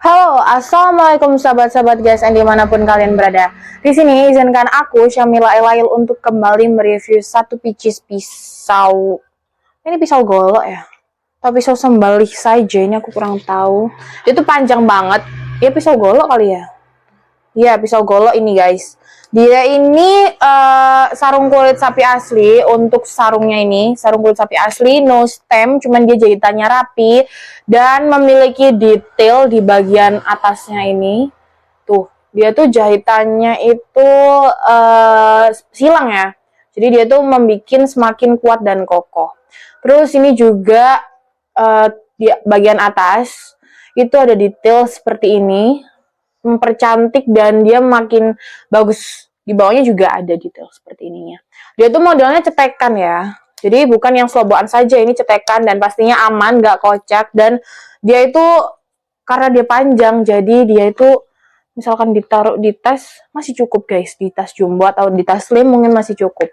Halo, assalamualaikum sahabat-sahabat guys, and dimanapun kalian berada. Di sini izinkan aku Syamila Elail untuk kembali mereview satu pieces pisau. Ini pisau golok ya, atau pisau sembelih saja. Ini aku kurang tahu. Itu panjang banget. Ya pisau golok kali ya. Iya, pisau golok ini guys. Dia ini sarung kulit sapi asli. Untuk sarungnya ini, sarung kulit sapi asli, no stem, cuman dia jahitannya rapi dan memiliki detail di bagian atasnya ini. Tuh, dia tuh jahitannya itu silang ya. Jadi dia tuh membuat semakin kuat dan kokoh. Terus ini juga di bagian atas itu ada detail seperti ini, mempercantik dan dia makin bagus. Di bawahnya juga ada detail seperti ininya. Dia tuh modelnya cetekan ya. Jadi bukan yang sloboan saja, ini cetekan dan pastinya aman, gak kocak. Dan dia itu karena dia panjang, jadi dia itu misalkan ditaruh di tas masih cukup guys, di tas jumbo atau di tas slim mungkin masih cukup.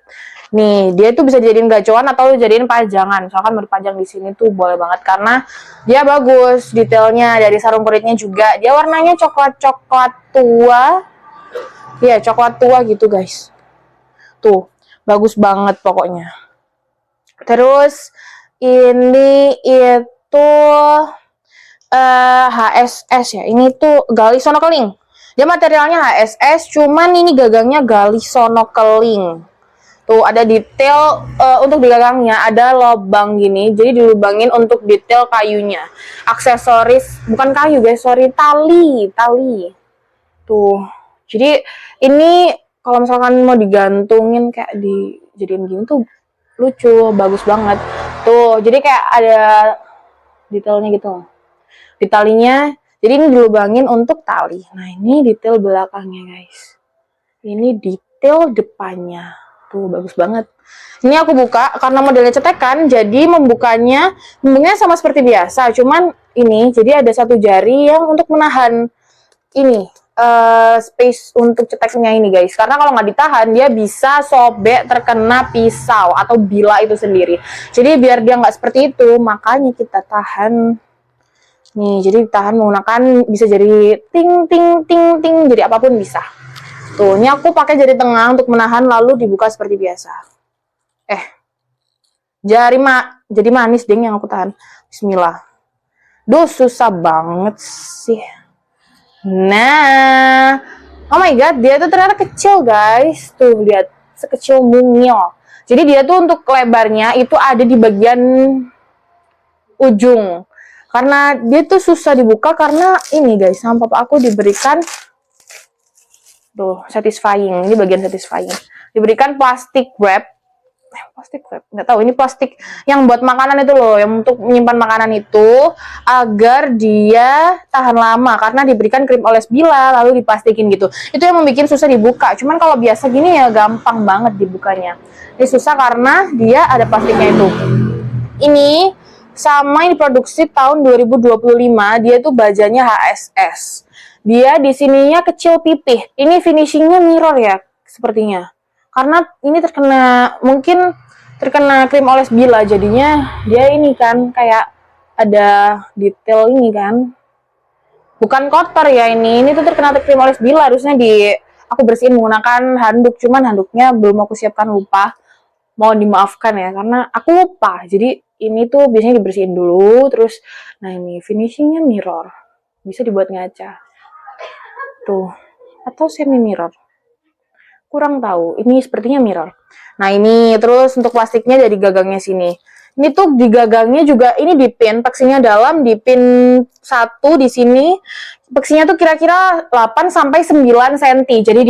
Nih, dia itu bisa jadiin gacoan atau jadiin pajangan. Misalkan mau dipajang di sini tuh boleh banget karena dia bagus detailnya. Dari sarung kulitnya juga. Dia warnanya coklat-coklat tua. Iya, coklat tua gitu, guys. Tuh, bagus banget pokoknya. Terus ini itu HSS ya. Ini tuh gali sonokeling. Dia materialnya HSS, cuman ini gagangnya gali sonokeling. Tuh ada detail untuk di gagangnya, ada lubang gini, jadi dilubangin untuk detail kayunya. Aksesoris, bukan kayu guys, sorry, tali. Tuh, jadi ini kalau misalkan mau digantungin kayak dijadiin gini tuh lucu, bagus banget. Tuh, jadi kayak ada detailnya gitu. Di talinya, jadi ini dilubangin untuk tali. Nah ini detail belakangnya guys. Ini detail depannya. Tuh bagus banget. Ini aku buka karena modelnya cetekan, jadi membukanya sama seperti biasa. Cuman ini jadi ada satu jari yang untuk menahan ini space untuk ceteknya ini guys. Karena kalau nggak ditahan dia bisa sobek terkena pisau atau bila itu sendiri. Jadi biar dia nggak seperti itu, makanya kita tahan. Nih jadi ditahan menggunakan bisa jadi ting ting ting ting, jadi apapun bisa. Tuh, ini aku pakai jari tengah untuk menahan lalu dibuka seperti biasa. Jadi manis ding yang aku tahan. Bismillah. Duh, susah banget sih. Nah, oh my god, dia tuh ternyata kecil guys. Tuh, lihat, sekecil mungil. Jadi dia tuh untuk lebarnya itu ada di bagian ujung. Karena dia tuh susah dibuka karena ini guys, sama papa aku diberikan tuh, satisfying. Ini bagian satisfying. Diberikan plastik wrap. Nggak tahu. Ini plastik yang buat makanan itu loh. Yang untuk menyimpan makanan itu. Agar dia tahan lama. Karena diberikan krim oles bila. Lalu diplastikin gitu. Itu yang membuat susah dibuka. Cuman kalau biasa gini ya gampang banget dibukanya. Ini susah karena dia ada plastiknya itu. Ini sama ini produksi tahun 2025. Dia tuh bajanya HSS. Dia di sininya kecil pipih. Ini finishingnya mirror ya, sepertinya. Karena ini mungkin terkena krim oles bila, jadinya dia ini kan kayak ada detail ini kan. Bukan kotor ya ini tuh terkena krim oles bila. Harusnya aku bersihin menggunakan handuk, cuman handuknya belum aku siapkan, lupa. Mohon dimaafkan ya, karena aku lupa. Jadi ini tuh biasanya dibersihin dulu, terus nah ini finishingnya mirror. Bisa dibuat ngaca. Tuh, atau semi mirror, kurang tahu. Ini sepertinya mirror. Nah ini terus untuk plastiknya dari gagangnya sini. Ini tuh di gagangnya juga ini dipin, peksinya dalam, dipin satu di sini. Peksinya tuh kira-kira 8 sampai 9 cm. Jadi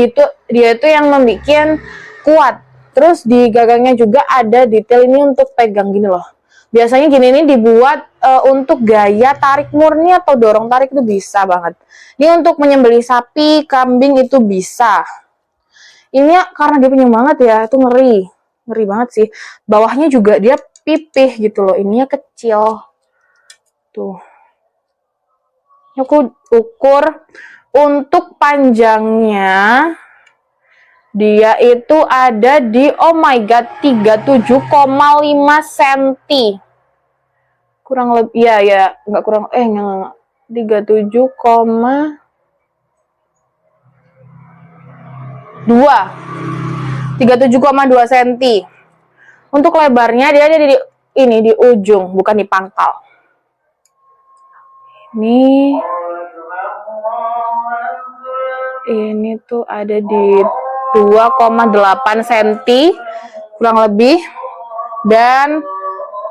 dia itu yang membuat kuat. Terus di gagangnya juga ada detail ini untuk pegang gini loh. Biasanya gini ini dibuat untuk gaya tarik murni atau dorong tarik itu bisa banget. Ini untuk menyembelih sapi, kambing itu bisa. Ini karena dia punya banget ya, itu ngeri banget sih. Bawahnya juga dia pipih gitu loh, ininya kecil. Tuh. Ini aku ukur untuk panjangnya. Dia itu ada di, oh my god, 37,5 cm. Kurang lebih, ya, nggak kurang, enggak. 37,2 cm. Untuk lebarnya dia ada di ini, di ujung, bukan di pangkal. Ini tuh ada di 2,8 cm kurang lebih. Dan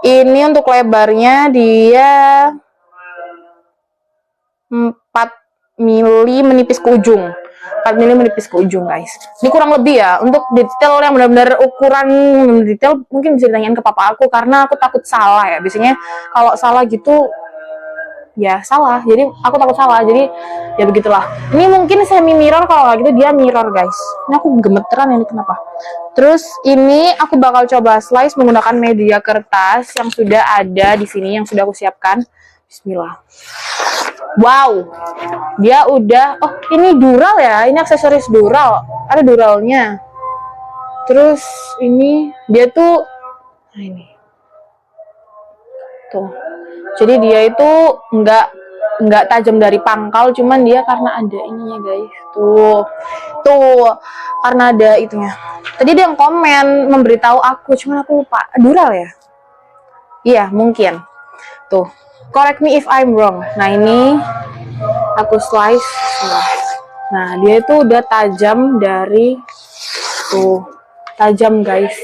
ini untuk lebarnya dia 4 mili menipis ke ujung. 4 mili menipis ke ujung, guys. Ini kurang lebih ya. Untuk detail yang benar-benar ukuran detail mungkin bisa ditanyain ke papa aku, karena aku takut salah ya. Biasanya kalau salah gitu ya salah. Jadi aku takut salah. Jadi ya begitulah. Ini mungkin semi mirror, kalau nggak gitu dia mirror, guys. Ini aku gemeteran ini kenapa? Terus ini aku bakal coba slice menggunakan media kertas yang sudah ada di sini, yang sudah aku siapkan. Bismillah. Wow, dia udah, oh ini dural ya, ini aksesoris dural, ada duralnya. Terus ini dia tuh, nah ini, tuh, jadi dia itu nggak tajam dari pangkal, cuman dia karena ada ininya, guys, tuh, karena ada itunya. Tadi dia yang komen memberitahu aku, cuman aku lupa, dural ya? Iya mungkin, tuh. Correct me if I'm wrong. Nah ini aku slice. Nah dia itu udah tajam dari tuh, tajam, guys.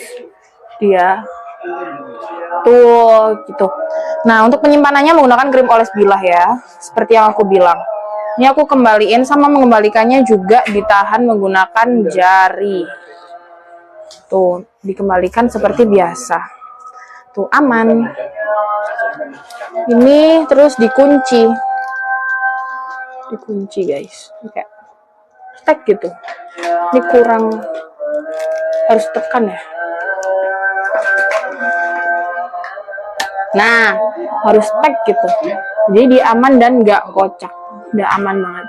Dia tuh gitu. Nah untuk penyimpanannya menggunakan krim oles bilah ya, seperti yang aku bilang. Ini aku kembaliin, sama mengembalikannya juga ditahan menggunakan jari. Tuh dikembalikan seperti biasa. Tuh aman. Ini terus dikunci, guys, kayak stek gitu. Ini kurang, harus tekan ya. Nah harus stek gitu, jadi dia aman dan nggak kocak, udah aman banget.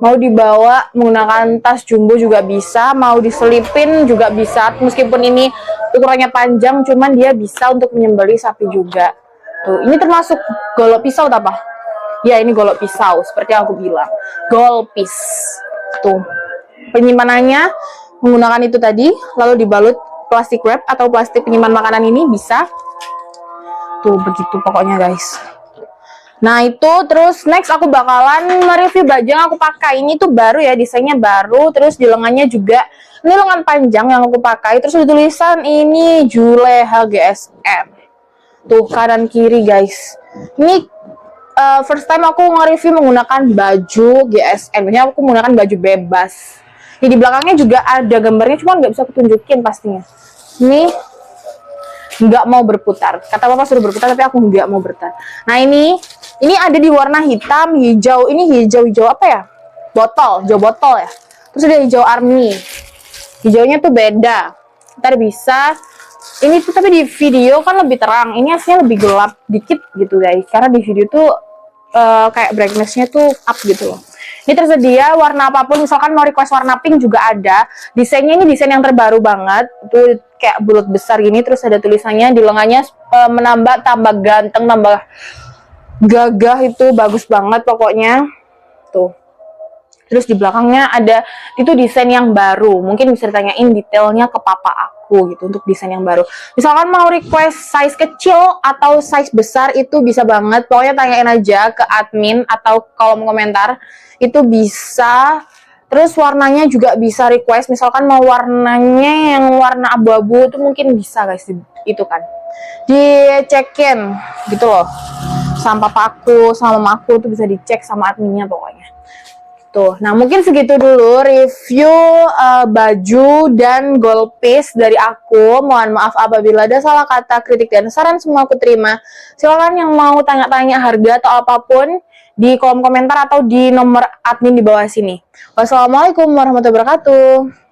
Mau dibawa menggunakan tas jumbo juga bisa, mau diselipin juga bisa. Meskipun ini ukurannya panjang, cuman dia bisa untuk menyembelih sapi juga. Tuh, ini termasuk golok pisau apa? Ya, ini golok pisau, seperti yang aku bilang. Golpis. Tuh. Penyimpanannya menggunakan itu tadi, lalu dibalut plastik wrap atau plastik penyimpan makanan ini bisa. Tuh, begitu pokoknya, guys. Nah, itu terus next aku bakalan mereview baju yang aku pakai. Ini tuh baru ya, desainnya baru, terus di lengannya juga ini lengan panjang yang aku pakai, terus ada tulisan ini Juleha GSM. Tuh kanan kiri, guys. Ini first time aku nge-review menggunakan baju GSM. Ini aku menggunakan baju bebas. Ini di belakangnya juga ada gambarnya, cuma nggak bisa aku tunjukin pastinya. Ini nggak mau berputar. Kata papa suruh berputar, tapi aku nggak mau berputar. Nah ini ada di warna hitam, hijau. Ini hijau apa ya? Botol, hijau botol ya. Terus ada hijau army. Hijaunya tuh beda. Ntar bisa. Ini tuh tapi di video kan lebih terang. Ini aslinya lebih gelap dikit gitu, guys. Karena di video tuh kayak brightness-nya tuh up gitu loh. Ini tersedia warna apapun, misalkan mau request warna pink juga ada. Desainnya ini desain yang terbaru banget. Tuh kayak bulat besar gini, terus ada tulisannya di lengannya, menambah tambah ganteng, tambah gagah, itu bagus banget pokoknya. Tuh. Terus di belakangnya ada itu desain yang baru. Mungkin bisa ditanyain detailnya ke papa aku gitu untuk desain yang baru. Misalkan mau request size kecil atau size besar itu bisa banget. Pokoknya tanyain aja ke admin atau kolom komentar. Itu bisa. Terus warnanya juga bisa request. Misalkan mau warnanya yang warna abu-abu itu mungkin bisa, guys. Itu kan dicekin gitu loh. Sama papa aku, sama mama aku tuh bisa dicek sama adminnya pokoknya. Tuh, nah mungkin segitu dulu review baju dan gold piece dari aku. Mohon maaf apabila ada salah kata, kritik dan saran semua aku terima. Silakan yang mau tanya-tanya harga atau apapun di kolom komentar atau di nomor admin di bawah sini. Wassalamualaikum warahmatullahi wabarakatuh.